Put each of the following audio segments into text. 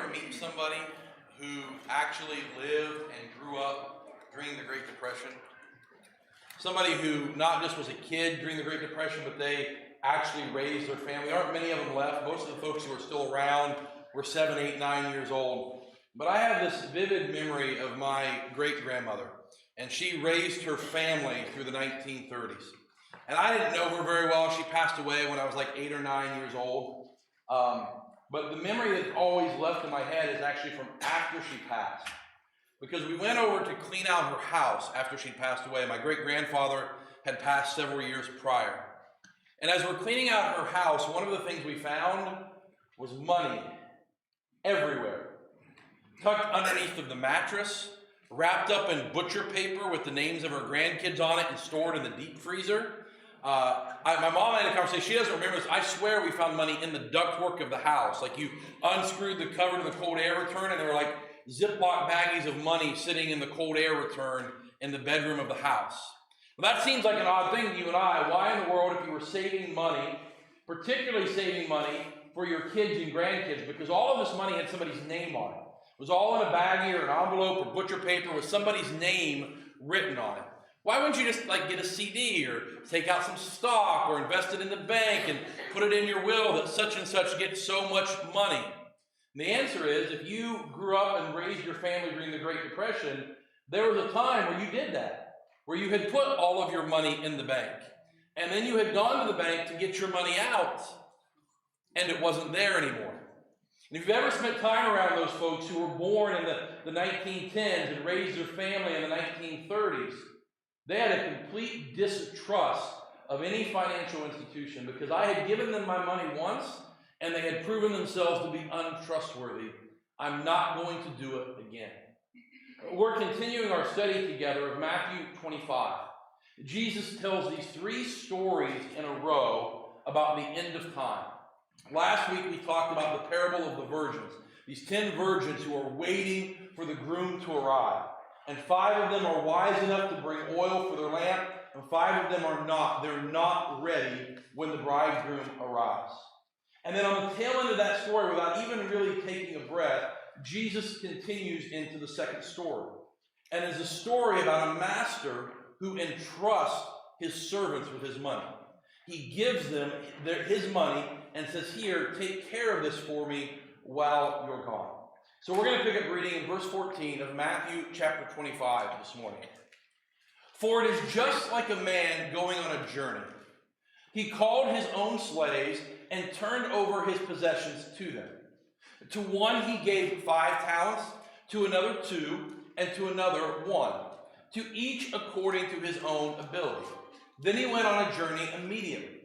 ever meet somebody who actually lived and grew up during the Great Depression? Somebody who not just was a kid during the Great Depression, but they actually raised their family. There aren't many of them left. Most of the folks who are still around were 7, 8, 9 years old. But I have this vivid memory of my great-grandmother, and she raised her family through the 1930s. And I didn't know her very well. She passed away when I was like 8 or 9 years old. But the memory that's always left in my head is actually from after she passed. Because we went over to clean out her house after she passed away. My great-grandfather had passed several years prior. And as we're cleaning out her house, one of the things we found was money everywhere. Tucked underneath of the mattress, wrapped up in butcher paper with the names of her grandkids on it and stored in the deep freezer. My mom had a conversation. She doesn't remember this. I swear we found money in the ductwork of the house. Like you unscrewed the cover to the cold air return, and there were like Ziploc baggies of money sitting in the cold air return in the bedroom of the house. Well, that seems like an odd thing to you and I. Why in the world, if you were saving money, particularly saving money for your kids and grandkids, because all of this money had somebody's name on it. It was all in a baggie or an envelope or butcher paper with somebody's name written on it. Why wouldn't you just like get a CD or take out some stock or invest it in the bank and put it in your will that such and such gets so much money? And the answer is, if you grew up and raised your family during the Great Depression, there was a time where you did that, where you had put all of your money in the bank. And then you had gone to the bank to get your money out, and it wasn't there anymore. And if you've ever spent time around those folks who were born in the 1910s and raised their family in the 1930s, they had a complete distrust of any financial institution because I had given them my money once and they had proven themselves to be untrustworthy. I'm not going to do it again. We're continuing our study together of Matthew 25. Jesus tells these 3 stories in a row about the end of time. Last week we talked about the parable of the virgins, these 10 virgins who are waiting for the groom to arrive. And 5 of them are wise enough to bring oil for their lamp, and 5 of them are not. They're not ready when the bridegroom arrives. And then on the tail end of that story, without even really taking a breath, Jesus continues into the second story. And it's a story about a master who entrusts his servants with his money. He gives them his money and says, here, take care of this for me while you're gone. So we're going to pick up reading in verse 14 of Matthew chapter 25 this morning. For it is just like a man going on a journey. He called his own slaves and turned over his possessions to them. To one he gave 5 talents, to another 2, and to another 1, to each according to his own ability. Then he went on a journey immediately.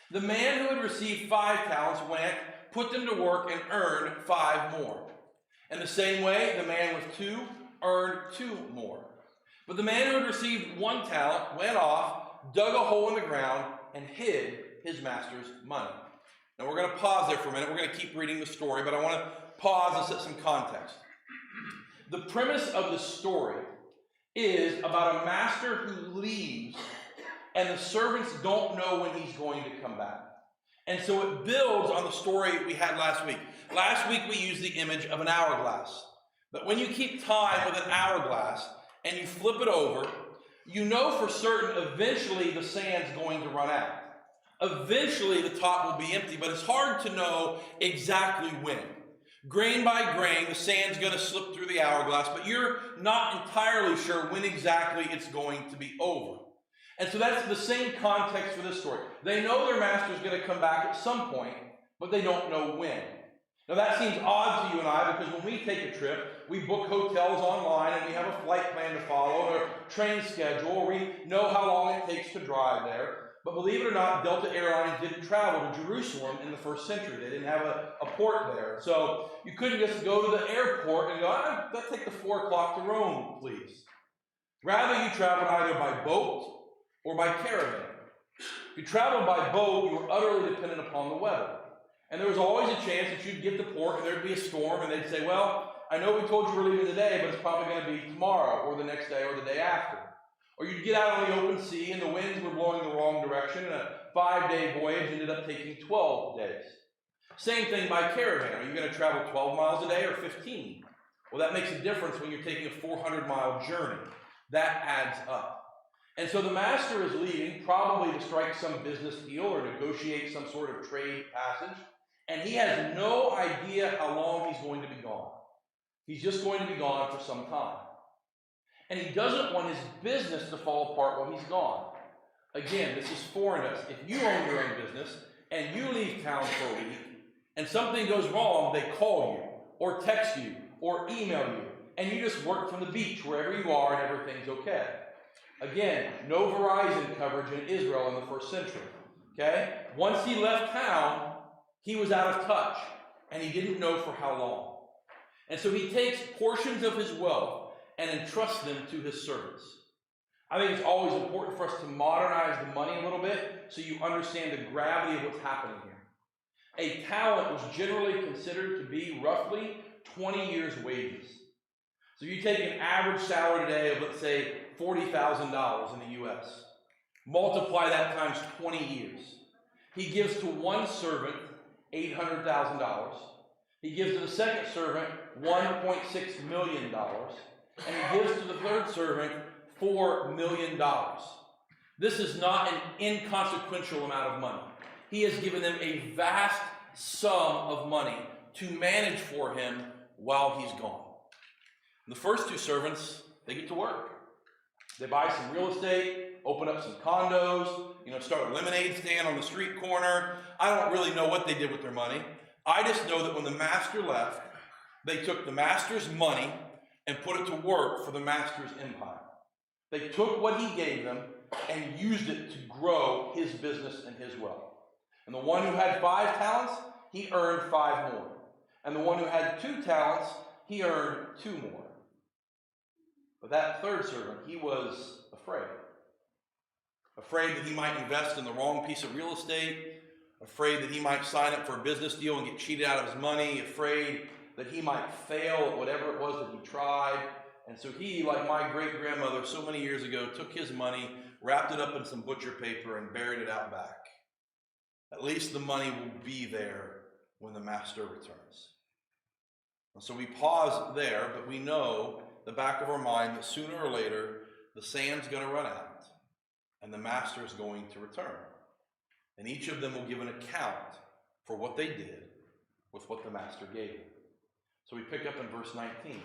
The man who had received 5 talents went, put them to work, and earned 5 more. In the same way, the man with 2 earned 2 more. But the man who had received 1 talent went off, dug a hole in the ground, and hid his master's money. Now we're going to pause there for a minute. We're going to keep reading the story, but I want to pause and set some context. The premise of the story is about a master who leaves, and the servants don't know when he's going to come back. And so it builds on the story we had last week. Last week we used the image of an hourglass. But when you keep time with an hourglass and you flip it over, you know for certain eventually the sand's going to run out. Eventually the top will be empty, but it's hard to know exactly when. Grain by grain, the sand's going to slip through the hourglass, but you're not entirely sure when exactly it's going to be over. And so that's the same context for this story. They know their master's going to come back at some point, but they don't know when. Now that seems odd to you and I because when we take a trip, we book hotels online and we have a flight plan to follow or a train schedule, or we know how long it takes to drive there. But believe it or not, Delta Airlines didn't travel to Jerusalem in the first century. They didn't have a port there. So you couldn't just go to the airport and go, let's take the 4 o'clock to Rome, please. Rather, you traveled either by boat or by caravan. If you traveled by boat, you were utterly dependent upon the weather. And there was always a chance that you'd get to port and there'd be a storm and they'd say, well, I know we told you we're leaving today, but it's probably going to be tomorrow or the next day or the day after. Or you'd get out on the open sea and the winds were blowing the wrong direction and a 5-day voyage ended up taking 12 days. Same thing by caravan. Are you going to travel 12 miles a day or 15? Well, that makes a difference when you're taking a 400-mile journey. That adds up. And so the master is leaving, probably to strike some business deal or negotiate some sort of trade passage. And he has no idea how long he's going to be gone. He's just going to be gone for some time. And he doesn't want his business to fall apart while he's gone. Again, this is foreign to us. If you own your own business and you leave town for a week and something goes wrong, they call you or text you or email you, and you just work from the beach wherever you are and everything's okay. Again, no Verizon coverage in Israel in the first century. Okay? Once he left town, he was out of touch, and he didn't know for how long. And so he takes portions of his wealth and entrusts them to his servants. I think it's always important for us to modernize the money a little bit so you understand the gravity of what's happening here. A talent was generally considered to be roughly 20 years' wages. So you take an average salary today of, let's say, $40,000 in the U.S. Multiply that times 20 years. He gives to one servant $800,000. He gives to the second servant $1.6 million. And he gives to the third servant $4 million. This is not an inconsequential amount of money. He has given them a vast sum of money to manage for him while he's gone. And the first two servants, they get to work. They buy some real estate, open up some condos, start a lemonade stand on the street corner. I don't really know what they did with their money. I just know that when the master left, they took the master's money and put it to work for the master's empire. They took what he gave them and used it to grow his business and his wealth. And the one who had 5 talents, he earned 5 more. And the one who had 2 talents, he earned 2 more. But that third servant, he was afraid. Afraid that he might invest in the wrong piece of real estate. Afraid that he might sign up for a business deal and get cheated out of his money. Afraid that he might fail at whatever it was that he tried. And so he, like my great-grandmother so many years ago, took his money, wrapped it up in some butcher paper, and buried it out back. At least the money will be there when the master returns. And so we pause there, but we know the back of our mind that sooner or later the sand's going to run out and the master is going to return. And each of them will give an account for what they did with what the master gave them. So we pick up in verse 19.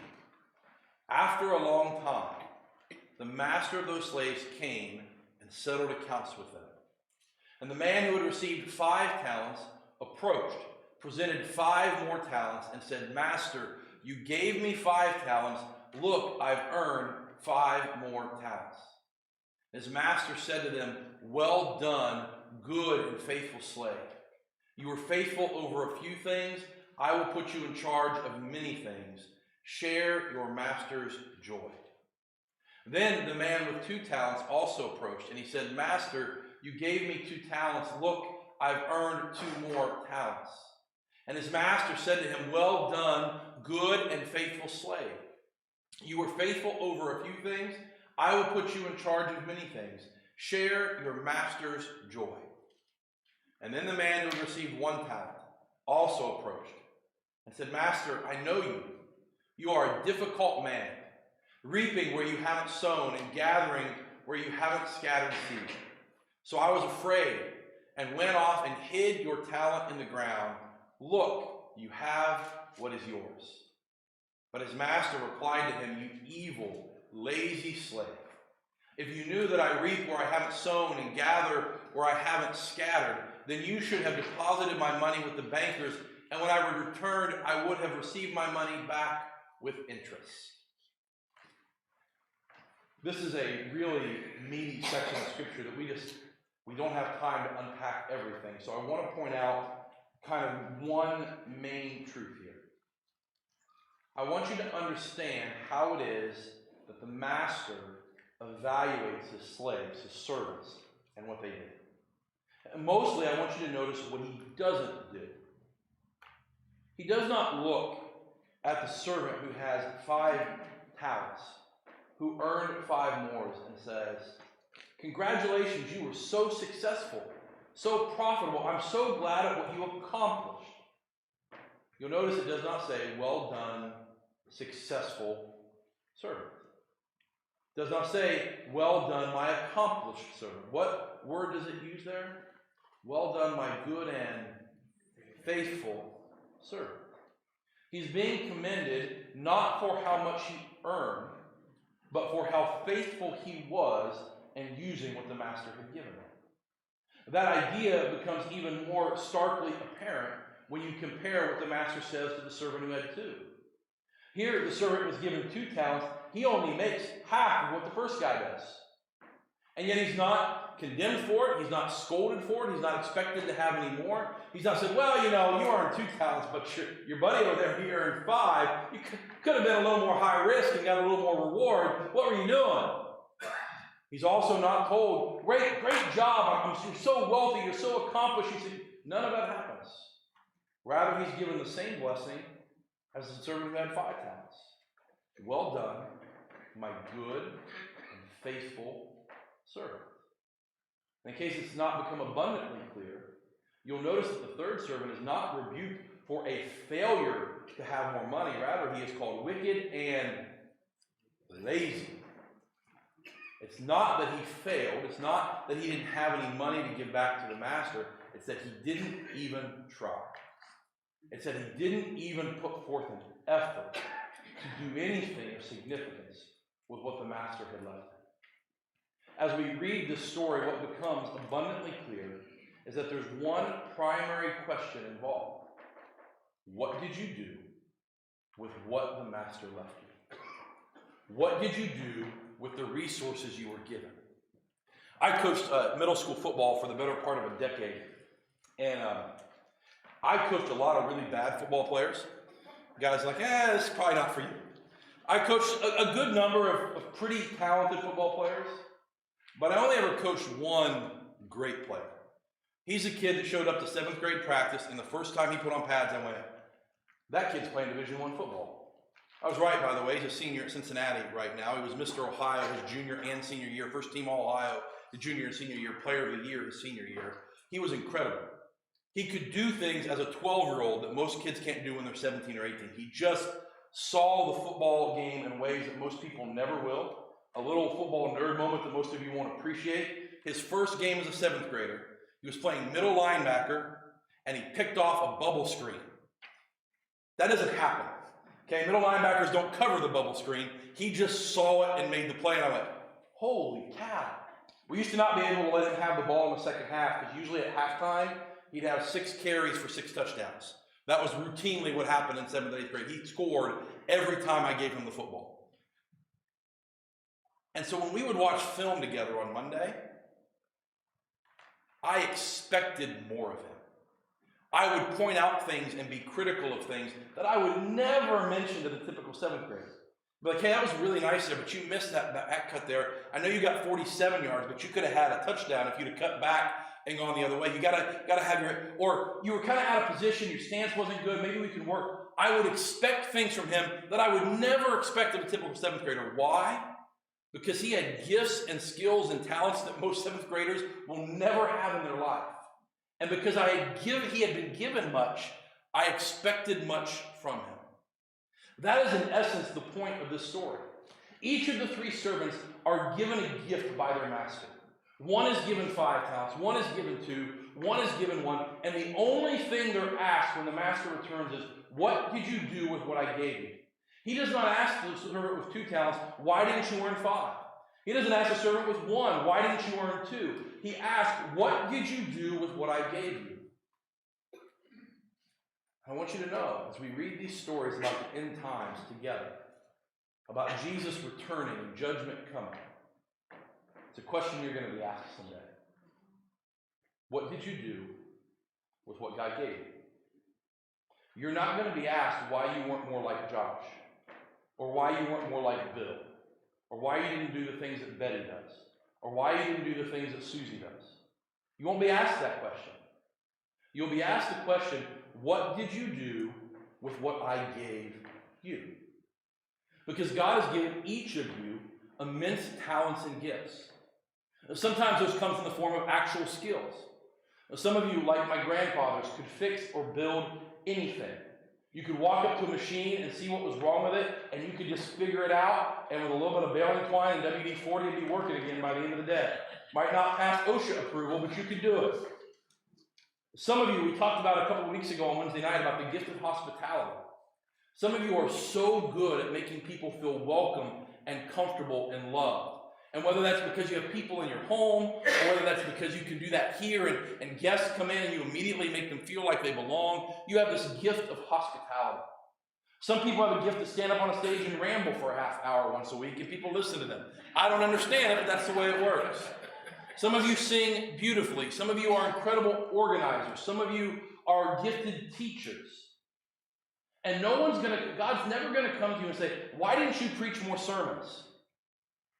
After a long time, the master of those slaves came and settled accounts with them. And the man who had received 5 talents approached, presented 5 more talents, and said, Master, you gave me 5 talents. Look, I've earned 5 more talents. His master said to them, Well done, good and faithful slave. You were faithful over a few things. I will put you in charge of many things. Share your master's joy. Then the man with 2 talents also approached, and he said, Master, you gave me 2 talents. Look, I've earned 2 more talents. And his master said to him, Well done, good and faithful slave. You were faithful over a few things. I will put you in charge of many things. Share your master's joy. And then the man who had received 1 talent also approached and said, Master, I know you. You are a difficult man, reaping where you haven't sown and gathering where you haven't scattered seed. So I was afraid and went off and hid your talent in the ground. Look, you have what is yours. But his master replied to him, You evil, lazy slave. If you knew that I reap where I haven't sown and gather where I haven't scattered, then you should have deposited my money with the bankers, and when I returned, I would have received my money back with interest. This is a really meaty section of Scripture that we don't have time to unpack everything. So I want to point out kind of one main truth here. I want you to understand how it is that the master evaluates his slaves, his servants, and what they did. And mostly, I want you to notice what he doesn't do. He does not look at the servant who has 5 talents, who earned 5 more, and says, Congratulations, you were so successful, so profitable. I'm so glad at what you accomplished. You'll notice it does not say, well done, successful servant. It does not say, well done, my accomplished servant. What word does it use there? Well done, my good and faithful servant. He's being commended not for how much he earned, but for how faithful he was in using what the master had given him. That idea becomes even more starkly apparent when you compare what the master says to the servant who had 2. Here, the servant was given 2 talents. He only makes half of what the first guy does. And yet he's not condemned for it. He's not scolded for it. He's not expected to have any more. He's not said, well, you earned 2 talents, but your buddy over there, he earned 5. You could have been a little more high risk and got a little more reward. What were you doing? He's also not told, great job. You're so wealthy. You're so accomplished. He said, none of that happens. Rather, he's given the same blessing as the servant who had 5 talents. Well done, my good and faithful servant. In case it's not become abundantly clear, you'll notice that the third servant is not rebuked for a failure to have more money. Rather, he is called wicked and lazy. It's not that he failed. It's not that he didn't have any money to give back to the master. It's that he didn't even try. It's that he didn't even put forth an effort to do anything of significance with what the master had left him. As we read this story, what becomes abundantly clear is that there's one primary question involved. What did you do with what the master left you? What did you do with the resources you were given? I coached middle school football for the better part of a decade, and I coached a lot of really bad football players. Guys like, this is probably not for you. I coached a good number of pretty talented football players, but I only ever coached one great player. He's a kid that showed up to 7th grade practice, and the first time he put on pads, I went, that kid's playing Division I football. I was right, by the way. He's a senior at Cincinnati right now. He was Mr. Ohio his junior and senior year, first team All-Ohio, the junior and senior year, player of the year his senior year. He was incredible. He could do things as a 12-year-old that most kids can't do when they're 17 or 18. He just saw the football game in ways that most people never will. A little football nerd moment that most of you won't appreciate. His first game as a 7th grader, he was playing middle linebacker, and he picked off a bubble screen. That doesn't happen. Okay, middle linebackers don't cover the bubble screen. He just saw it and made the play, and I went, holy cow. We used to not be able to let him have the ball in the second half, because usually at halftime, he'd have 6 carries for 6 touchdowns. That was routinely what happened in 7th and 8th grade. He scored every time I gave him the football. And so when we would watch film together on Monday, I expected more of him. I would point out things and be critical of things that I would never mention to the typical 7th grader. Be like, hey, that was really nice there, but you missed that cut there. I know you got 47 yards, but you could have had a touchdown if you'd have cut back and gone the other way. You gotta have or you were kind of out of position, your stance wasn't good, maybe we can work. I would expect things from him that I would never expect of a typical 7th grader. Why? Because he had gifts and skills and talents that most 7th graders will never have in their life. And because he had been given much, I expected much from him. That is in essence the point of this story. Each of the 3 servants are given a gift by their master. One is given 5 talents, one is given 2, one is given 1, and the only thing they're asked when the master returns is, what did you do with what I gave you? He does not ask the servant with 2 talents, why didn't you earn 5? He doesn't ask the servant with 1, why didn't you earn 2? He asks, what did you do with what I gave you? I want you to know, as we read these stories about the end times together, about Jesus returning and judgment coming, it's a question you're going to be asked someday. What did you do with what God gave you? You're not going to be asked why you weren't more like Josh, or why you weren't more like Bill, or why you didn't do the things that Betty does, or why you didn't do the things that Susie does. You won't be asked that question. You'll be asked the question, what did you do with what I gave you? Because God has given each of you immense talents and gifts. Sometimes those come in the form of actual skills. Some of you, like my grandfathers, could fix or build anything. You could walk up to a machine and see what was wrong with it, and you could just figure it out, and with a little bit of baling twine and WD-40, it'd be working again by the end of the day. Might not pass OSHA approval, but you could do it. Some of you, we talked about a couple of weeks ago on Wednesday night about the gift of hospitality. Some of you are so good at making people feel welcome and comfortable and loved. And whether that's because you have people in your home, or whether that's because you can do that here and guests come in and you immediately make them feel like they belong, you have this gift of hospitality. Some people have a gift to stand up on a stage and ramble for a half hour once a week and people listen to them. I don't understand it, but that's the way it works. Some of you sing beautifully. Some of you are incredible organizers. Some of you are gifted teachers. And God's never going to come to you and say, why didn't you preach more sermons?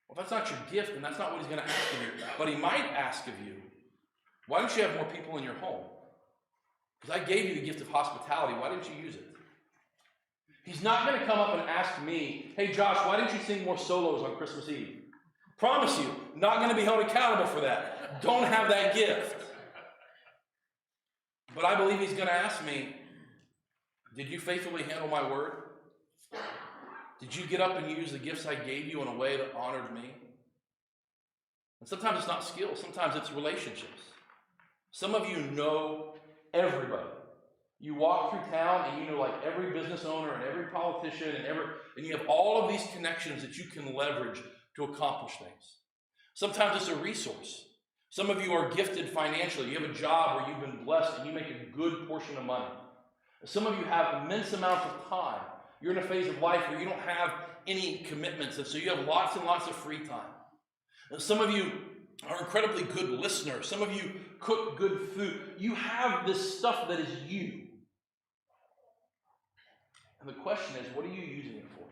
Well, that's not your gift, and that's not what he's going to ask of you. But he might ask of you, why don't you have more people in your home? Because I gave you the gift of hospitality. Why didn't you use it? He's not going to come up and ask me, hey, Josh, why didn't you sing more solos on Christmas Eve? Promise you, not going to be held accountable for that. Don't have that gift. But I believe he's going to ask me, did you faithfully handle my word? Did you get up and use the gifts I gave you in a way that honored me? And sometimes it's not skill. Sometimes it's relationships. Some of you know everybody. You walk through town and you know like every business owner and every politician and you have all of these connections that you can leverage to accomplish things. Sometimes it's a resource. Some of you are gifted financially. You have a job where you've been blessed and you make a good portion of money. Some of you have immense amounts of time. You're in a phase of life where you don't have any commitments, and so you have lots and lots of free time. And some of you are incredibly good listeners. Some of you cook good food. You have this stuff that is you. And the question is, what are you using it for?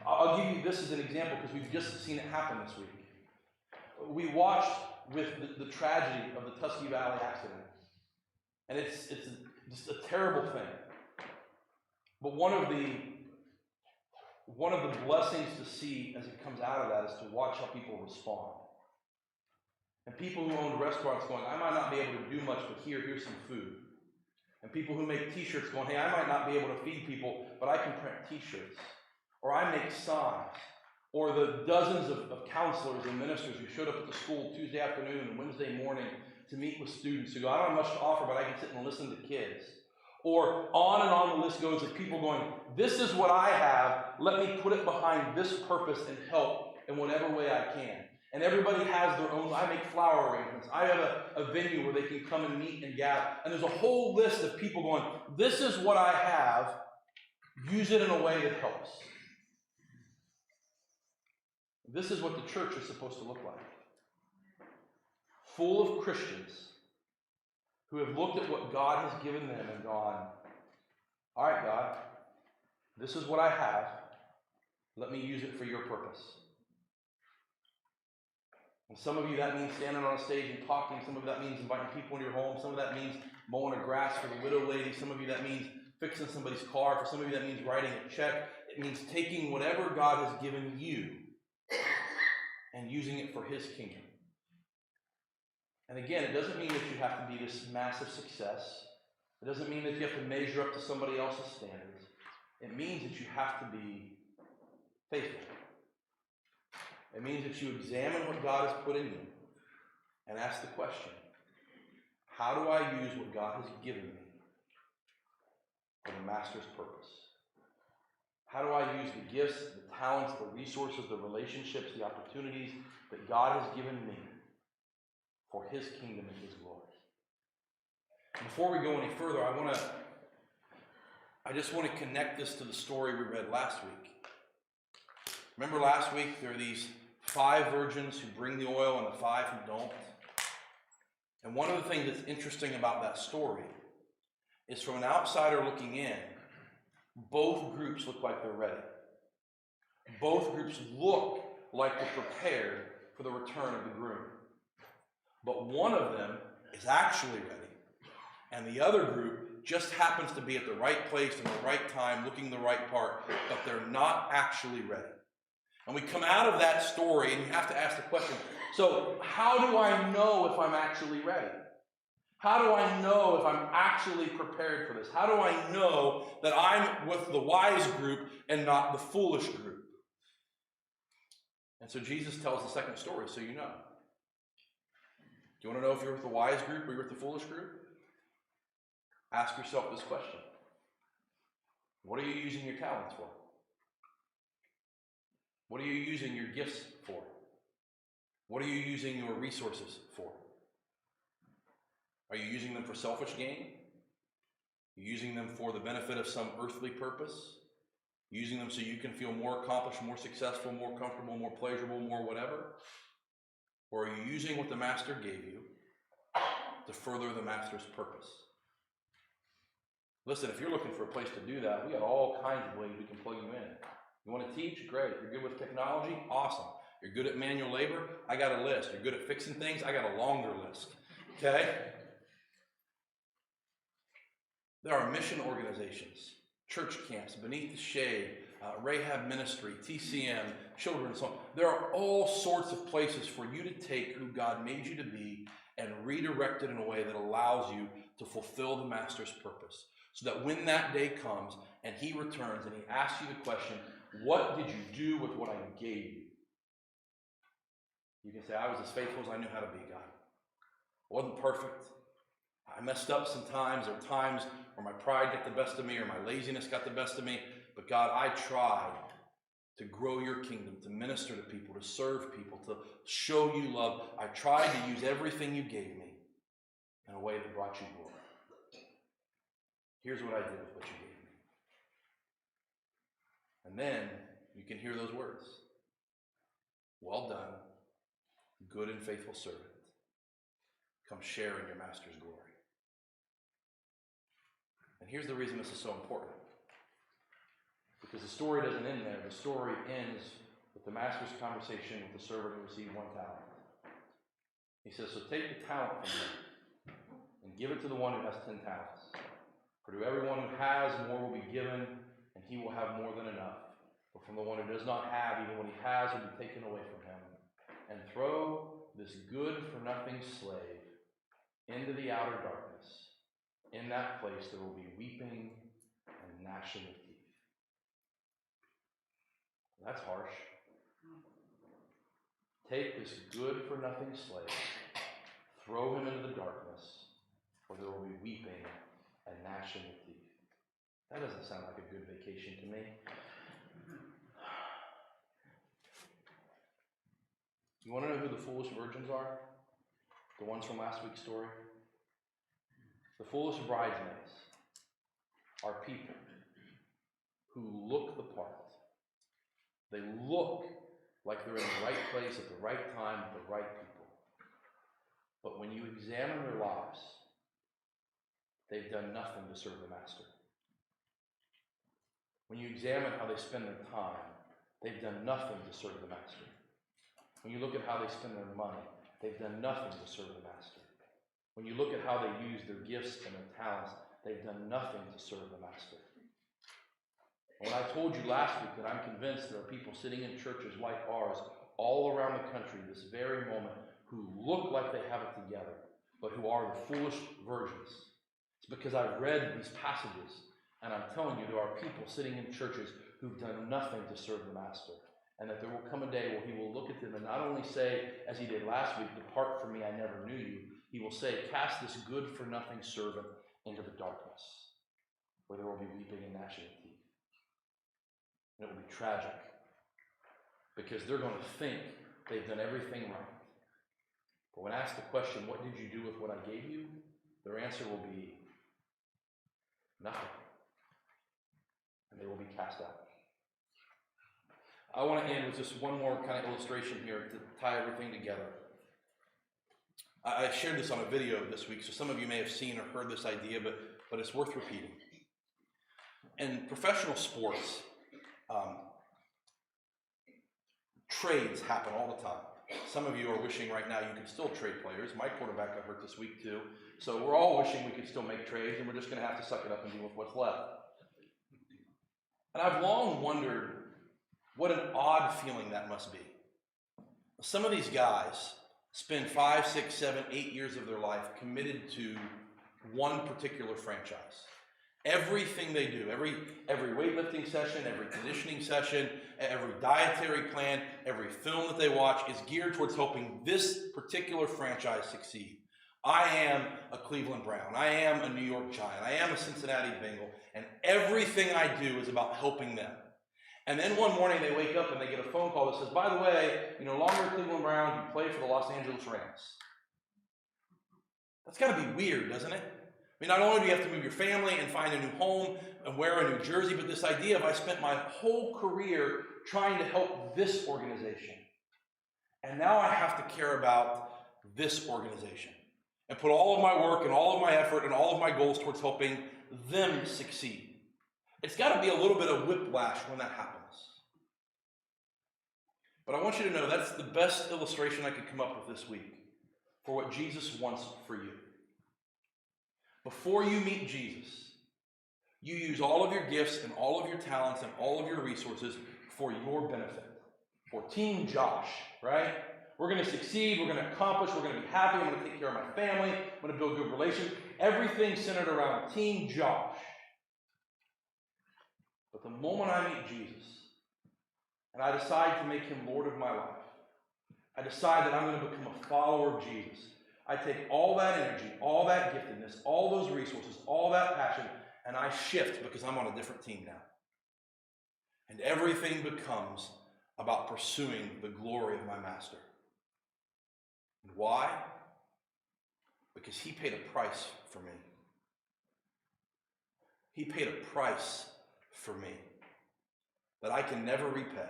I'll give you this as an example because we've just seen it happen this week. We watched with the tragedy of the Tusky Valley accident. And it's just a terrible thing. But one of the blessings to see as it comes out of that is to watch how people respond. And people who own restaurants going, I might not be able to do much, but here's some food. And people who make t-shirts going, hey, I might not be able to feed people, but I can print t-shirts. Or I make signs. Or the dozens of counselors and ministers who showed up at the school Tuesday afternoon and Wednesday morning to meet with students who go, I don't have much to offer, but I can sit and listen to kids. Or on and on the list goes of people going, this is what I have, let me put it behind this purpose and help in whatever way I can. And everybody has their own, I make flower arrangements. I have a venue where they can come and meet and gather. And there's a whole list of people going, this is what I have, use it in a way that helps. This is what the church is supposed to look like. Full of Christians who have looked at what God has given them and gone, all right, God, this is what I have. Let me use it for your purpose. And some of you, that means standing on a stage and talking. Some of that means inviting people into your home. Some of that means mowing a grass for the widow lady. Some of you, that means fixing somebody's car. For some of you, that means writing a check. It means taking whatever God has given you and using it for his kingdom. And again, it doesn't mean that you have to be this massive success. It doesn't mean that you have to measure up to somebody else's standards. It means that you have to be faithful. It means that you examine what God has put in you and ask the question, how do I use what God has given me for the master's purpose? How do I use the gifts, the talents, the resources, the relationships, the opportunities that God has given me for his kingdom and his glory? Before we go any further, I just want to connect this to the story we read last week. Remember last week, there are these 5 virgins who bring the oil and the 5 who don't. And one of the things that's interesting about that story is from an outsider looking in, both groups look like they're ready. Both groups look like they're prepared for the return of the groom. But one of them is actually ready, and the other group just happens to be at the right place in the right time, looking the right part, but they're not actually ready. And we come out of that story, and you have to ask the question, so how do I know if I'm actually ready? How do I know if I'm actually prepared for this? How do I know that I'm with the wise group and not the foolish group? And so Jesus tells the second story so you know. Do you want to know if you're with the wise group or you're with the foolish group? Ask yourself this question. What are you using your talents for? What are you using your gifts for? What are you using your resources for? Are you using them for selfish gain? Are you using them for the benefit of some earthly purpose? Using them so you can feel more accomplished, more successful, more comfortable, more pleasurable, more whatever? Or are you using what the master gave you to further the master's purpose? Listen, if you're looking for a place to do that, we got all kinds of ways we can plug you in. You want to teach? Great. You're good with technology? Awesome. You're good at manual labor? I got a list. You're good at fixing things? I got a longer list. Okay? There are mission organizations, church camps, Beneath the Shade, Rahab Ministry, TCM, Children's Home. There are all sorts of places for you to take who God made you to be and redirect it in a way that allows you to fulfill the master's purpose. So that when that day comes and he returns and he asks you the question, what did you do with what I gave you? You can say, I was as faithful as I knew how to be, God. I wasn't perfect. I messed up sometimes. There were times where my pride got the best of me or my laziness got the best of me. But God, I tried to grow your kingdom, to minister to people, to serve people, to show you love. I tried to use everything you gave me in a way that brought you glory. Here's what I did with what you gave me. And then you can hear those words. Well done, good and faithful servant. Come share in your master's glory. And here's the reason this is so important. Because the story doesn't end there. The story ends with the master's conversation with the servant who received 1 talent. He says, so take the talent from him and give it to the one who has 10 talents. For to everyone who has, more will be given, and he will have more than enough. But from the one who does not have, even what he has will be taken away from him. And throw this good-for-nothing slave into the outer darkness. In that place there will be weeping and gnashing of teeth. That's harsh. Take this good-for-nothing slave, throw him into the darkness, where there will be weeping and gnashing of teeth. That doesn't sound like a good vacation to me. You want to know who the foolish virgins are? The ones from last week's story? The foolish bridesmaids are people who look the part. They look like they're in the right place at the right time with the right people. But when you examine their lives, they've done nothing to serve the master. When you examine how they spend their time, they've done nothing to serve the master. When you look at how they spend their money, they've done nothing to serve the master. When you look at how they use their gifts and their talents, they've done nothing to serve the master. And when I told you last week that I'm convinced there are people sitting in churches like ours all around the country this very moment who look like they have it together, but who are the foolish virgins. It's because I've read these passages, and I'm telling you there are people sitting in churches who've done nothing to serve the master. And that there will come a day where he will look at them and not only say, as he did last week, depart from me, I never knew you. He will say, cast this good-for-nothing servant into the darkness, where there will be weeping and gnashing of teeth. And it will be tragic, because they're going to think they've done everything right. But when asked the question, what did you do with what I gave you? Their answer will be, nothing. And they will be cast out. I want to end with just one more kind of illustration here to tie everything together. I shared this on a video this week, so some of you may have seen or heard this idea, but it's worth repeating. In professional sports, trades happen all the time. Some of you are wishing right now you could still trade players. My quarterback got hurt this week too. So we're all wishing we could still make trades, and we're just going to have to suck it up and deal with what's left. And I've long wondered what an odd feeling that must be. Some of these guys spend 5, 6, 7, 8 years of their life committed to one particular franchise. Everything they do, every weightlifting session, every conditioning session, every dietary plan, every film that they watch is geared towards helping this particular franchise succeed. I am a Cleveland Brown. I am a New York Giant. I am a Cincinnati Bengal. And everything I do is about helping them. And then one morning they wake up and they get a phone call that says, by the way, you're no longer a Cleveland Brown, you play for the Los Angeles Rams. That's got to be weird, doesn't it? I mean, not only do you have to move your family and find a new home and wear a new jersey, but this idea of I spent my whole career trying to help this organization. And now I have to care about this organization and put all of my work and all of my effort and all of my goals towards helping them succeed. It's got to be a little bit of whiplash when that happens. But I want you to know that's the best illustration I could come up with this week for what Jesus wants for you. Before you meet Jesus, you use all of your gifts and all of your talents and all of your resources for your benefit. For Team Josh, right? We're going to succeed, we're going to accomplish, we're going to be happy, I'm going to take care of my family, I'm going to build good relations. Everything centered around Team Josh. But the moment I meet Jesus, and I decide to make him Lord of my life, I decide that I'm going to become a follower of Jesus. I take all that energy, all that giftedness, all those resources, all that passion, and I shift because I'm on a different team now. And everything becomes about pursuing the glory of my master. And why? Because he paid a price for me. He paid a price for me that I can never repay,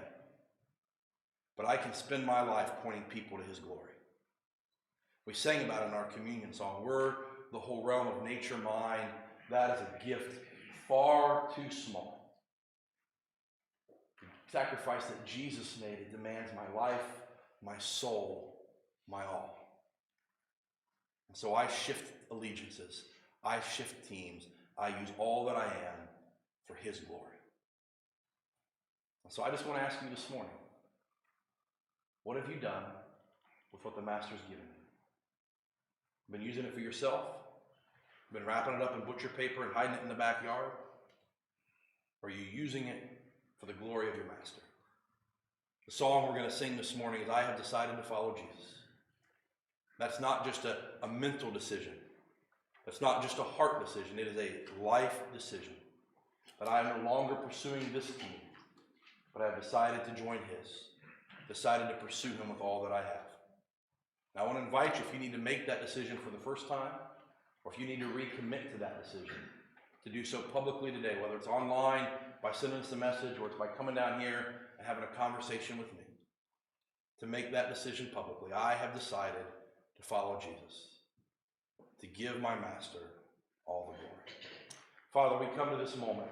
but I can spend my life pointing people to his glory. We sang about it in our communion song. We're the whole realm of nature, mind. That is a gift far too small. The sacrifice that Jesus made, it demands my life, my soul, my all. And so I shift allegiances. I shift teams. I use all that I am for his glory. And so I just want to ask you this morning, what have you done with what the Master's given you? Been using it for yourself? Been wrapping it up in butcher paper and hiding it in the backyard? Or are you using it for the glory of your Master? The song we're going to sing this morning is I Have Decided to Follow Jesus. That's not just a mental decision. That's not just a heart decision. It is a life decision. That I am no longer pursuing this team, but I have decided to join his. Decided to pursue him with all that I have. Now, I want to invite you, if you need to make that decision for the first time, or if you need to recommit to that decision, to do so publicly today, whether it's online, by sending us a message, or it's by coming down here and having a conversation with me, to make that decision publicly. I have decided to follow Jesus, to give my Master all the glory. Father, we come to this moment.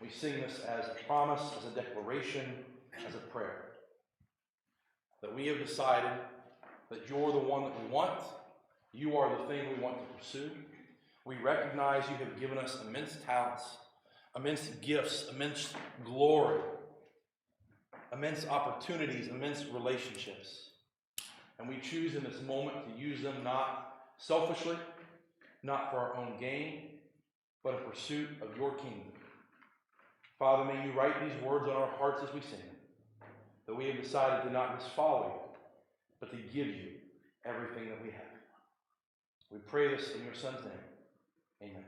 We sing this as a promise, as a declaration, as a prayer, that we have decided that you're the one that we want. You are the thing we want to pursue. We recognize you have given us immense talents, immense gifts, immense glory, immense opportunities, immense relationships. And we choose in this moment to use them not selfishly, not for our own gain, but in pursuit of your kingdom. Father, may you write these words on our hearts as we sing them, that we have decided to not just follow you, but to give you everything that we have. We pray this in your Son's name. Amen.